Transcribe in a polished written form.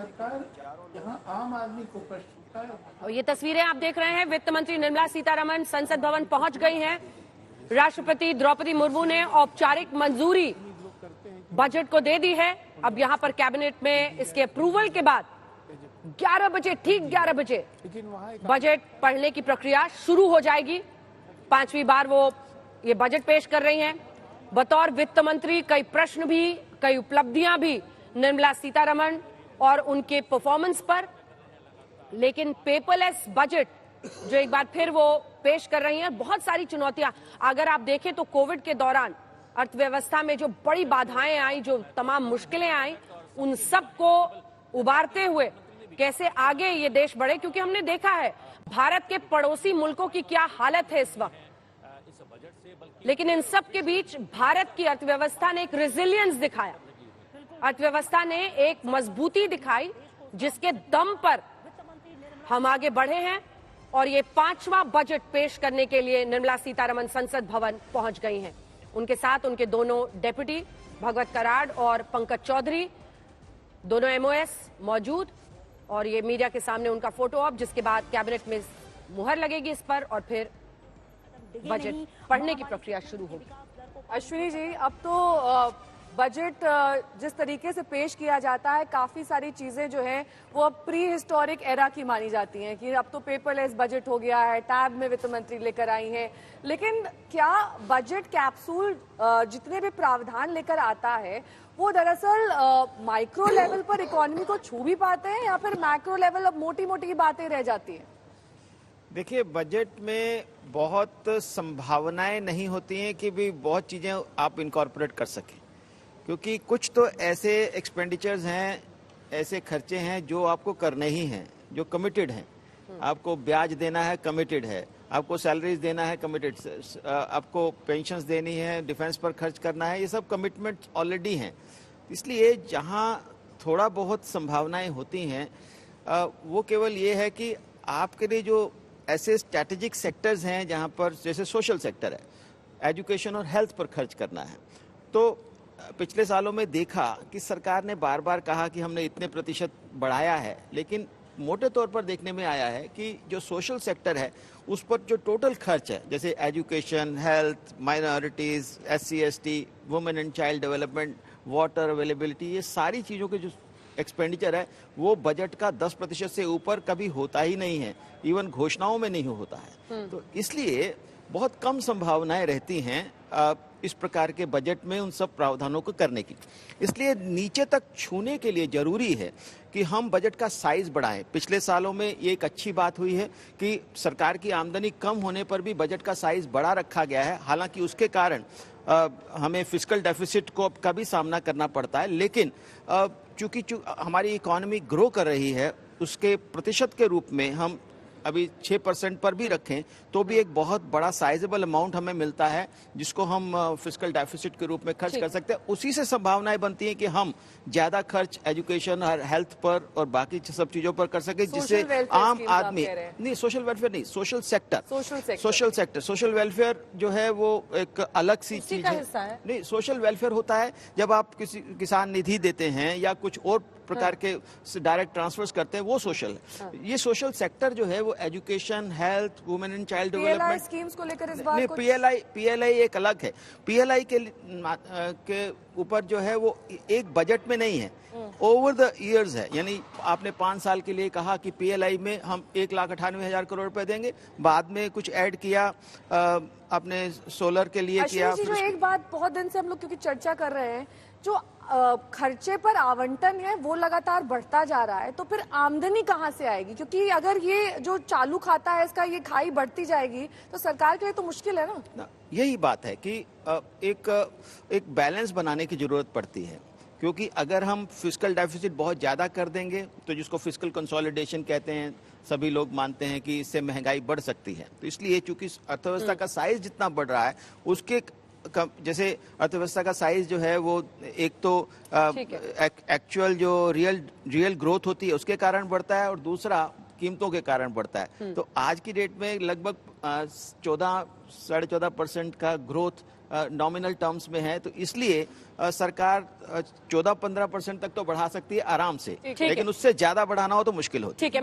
सरकार यहाँ आम आदमी को प्रश्न उठा है। और ये तस्वीरें आप देख रहे हैं, वित्त मंत्री निर्मला सीतारमण संसद भवन पहुंच गई हैं। राष्ट्रपति द्रौपदी मुर्मू ने औपचारिक मंजूरी बजट को दे दी है। अब यहाँ पर कैबिनेट में इसके अप्रूवल के बाद 11 बजे, ठीक 11 बजे बजट पढ़ने की प्रक्रिया शुरू हो जाएगी। 5वीं बार वो ये बजट पेश कर रही हैं। बतौर वित्त मंत्री कई प्रश्न भी, कई उपलब्धियां भी निर्मला सीतारमण और उनके परफॉर्मेंस पर, लेकिन पेपरलेस बजट जो एक बार फिर वो पेश कर रही हैं। बहुत सारी चुनौतियां अगर आप देखें तो कोविड के दौरान अर्थव्यवस्था में जो बड़ी बाधाएं आई, जो तमाम मुश्किलें आई, उन सब को उबारते हुए कैसे आगे ये देश बढ़े, क्योंकि हमने देखा है भारत के पड़ोसी मुल्कों की क्या हालत है इस वक्त। लेकिन इन सब के बीच भारत की अर्थव्यवस्था ने एक रेजिलियंस दिखाया, अर्थव्यवस्था ने एक मजबूती दिखाई जिसके दम पर हम आगे बढ़े हैं। और ये 5वां बजट पेश करने के लिए निर्मला सीतारमण संसद भवन पहुंच गई हैं। उनके साथ उनके दोनों डेप्यूटी भगवत कराड़ और पंकज चौधरी, दोनों एमओएस मौजूद, और ये मीडिया के सामने उनका फोटो ऑप, जिसके बाद कैबिनेट में मुहर लगेगी इस पर और फिर बजट पढ़ने की प्रक्रिया शुरू होगी। अश्विनी जी, अब तो बजट जिस तरीके से पेश किया जाता है, काफी सारी चीजें जो हैं वो अब प्री हिस्टोरिक एरा की मानी जाती हैं कि अब तो पेपरलेस बजट हो गया है, टैब में वित्त मंत्री लेकर आई हैं। लेकिन क्या बजट कैप्सूल जितने भी प्रावधान लेकर आता है वो दरअसल माइक्रो लेवल पर इकोनॉमी को छू भी पाते हैं या फिर मैक्रो लेवल अब मोटी मोटी बातें रह जाती हैं? देखिए, बजट में बहुत संभावनाएं नहीं होती हैं कि भी बहुत चीजें आप इनकॉर्पोरेट कर सकें, क्योंकि कुछ तो ऐसे एक्सपेंडिचर्स हैं, ऐसे खर्चे हैं जो आपको करने ही हैं, जो कमिटेड हैं। आपको ब्याज देना है, कमिटेड है। आपको सैलरीज देना है, कमिटेड। आपको पेंशन्स देनी है, डिफेंस पर खर्च करना है, ये सब कमिटमेंट ऑलरेडी हैं। इसलिए जहां थोड़ा बहुत संभावनाएं होती हैं वो केवल ये है कि आपके लिए जो ऐसे स्ट्रैटेजिक सेक्टर्स हैं जहां पर, जैसे सोशल सेक्टर है, एजुकेशन और हेल्थ पर खर्च करना है। तो पिछले सालों में देखा कि सरकार ने बार बार कहा कि हमने इतने प्रतिशत बढ़ाया है, लेकिन मोटे तौर पर देखने में आया है कि जो सोशल सेक्टर है उस पर जो टोटल खर्च है, जैसे education, health, minorities, SC ST, women and child development, water availability, ये सारी चीज़ों के जो एक्सपेंडिचर है वो बजट का 10% से ऊपर कभी होता ही नहीं है, इवन घोषणाओं में नहीं होता है। तो इसलिए बहुत कम संभावनाएं रहती हैं इस प्रकार के बजट में उन सब प्रावधानों को करने की। इसलिए नीचे तक छूने के लिए जरूरी है कि हम बजट का साइज बढ़ाएं। पिछले सालों में ये एक अच्छी बात हुई है कि सरकार की आमदनी कम होने पर भी बजट का साइज बढ़ा रखा गया है। हालांकि उसके कारण हमें फिस्कल डेफिसिट को का भी सामना करना पड़ता है, लेकिन चूंकि हमारी इकोनॉमी ग्रो कर रही है, उसके प्रतिशत के रूप में हम अभी 6% पर भी रखें तो भी एक बहुत बड़ा साइजेबल अमाउंट हमें मिलता है, जिसको हम फिस्कल डेफिसिट के रूप में खर्च कर सकते हैं। उसी से संभावनाएं बनती हैं कि हम ज्यादा खर्च एजुकेशन और हेल्थ पर और बाकी सब चीजों पर कर सके, जिससे आम आदमी, नहीं सोशल वेलफेयर नहीं, सोशल सेक्टर, सोशल वेलफेयर जो है वो एक अलग सी चीज है। नहीं, सोशल वेलफेयर होता है जब आप किसी किसान निधि देते हैं या कुछ और प्रकार के डायरेक्ट ट्रांसफर्स करते हैं, वो सोशल है। ये सोशल सेक्टर जो है वो education, health, women and child development schemes को लेकर इस बार नहीं, पीएलआई एक अलग है। पीएलआई के ऊपर जो है वो एक बजट में नहीं है, ओवर द ईयर्स है। यानी आपने 5 साल के लिए कहा कि पीएलआई में हम 1,98,000 करोड़ रुपए देंगे, बाद में कुछ ऐड किया, आपने सोलर के लिए किया। जो एक बात बहुत दिन से हम लोग क्योंकि चर्चा कर रहे हैं, जो खर्चे पर आवंटन है वो लगातार बढ़ता जा रहा है, तो फिर आमदनी कहाँ से आएगी? क्योंकि अगर ये जो चालू खाता है इसका ये खाई बढ़ती जाएगी तो सरकार के लिए तो मुश्किल है ना। यही बात है कि एक बैलेंस बनाने की जरूरत पड़ती है, क्योंकि अगर हम फिस्कल डेफिसिट बहुत ज्यादा कर देंगे तो जिसको फिस्कल कंसोलिडेशन कहते हैं, सभी लोग मानते हैं कि इससे महंगाई बढ़ सकती है। तो इसलिए चूंकि अर्थव्यवस्था का साइज जितना बढ़ रहा है, उसके जैसे अर्थव्यवस्था का साइज जो है वो एक तो एक्चुअल जो रियल ग्रोथ होती है उसके कारण बढ़ता है, और दूसरा कीमतों के कारण बढ़ता है। तो आज की डेट में लगभग 14-14.5% का ग्रोथ नॉमिनल टर्म्स में है, तो इसलिए सरकार 14-15% तक तो बढ़ा सकती है आराम से, ठीक है। लेकिन उससे ज्यादा बढ़ाना हो तो मुश्किल होती है। ठीक है।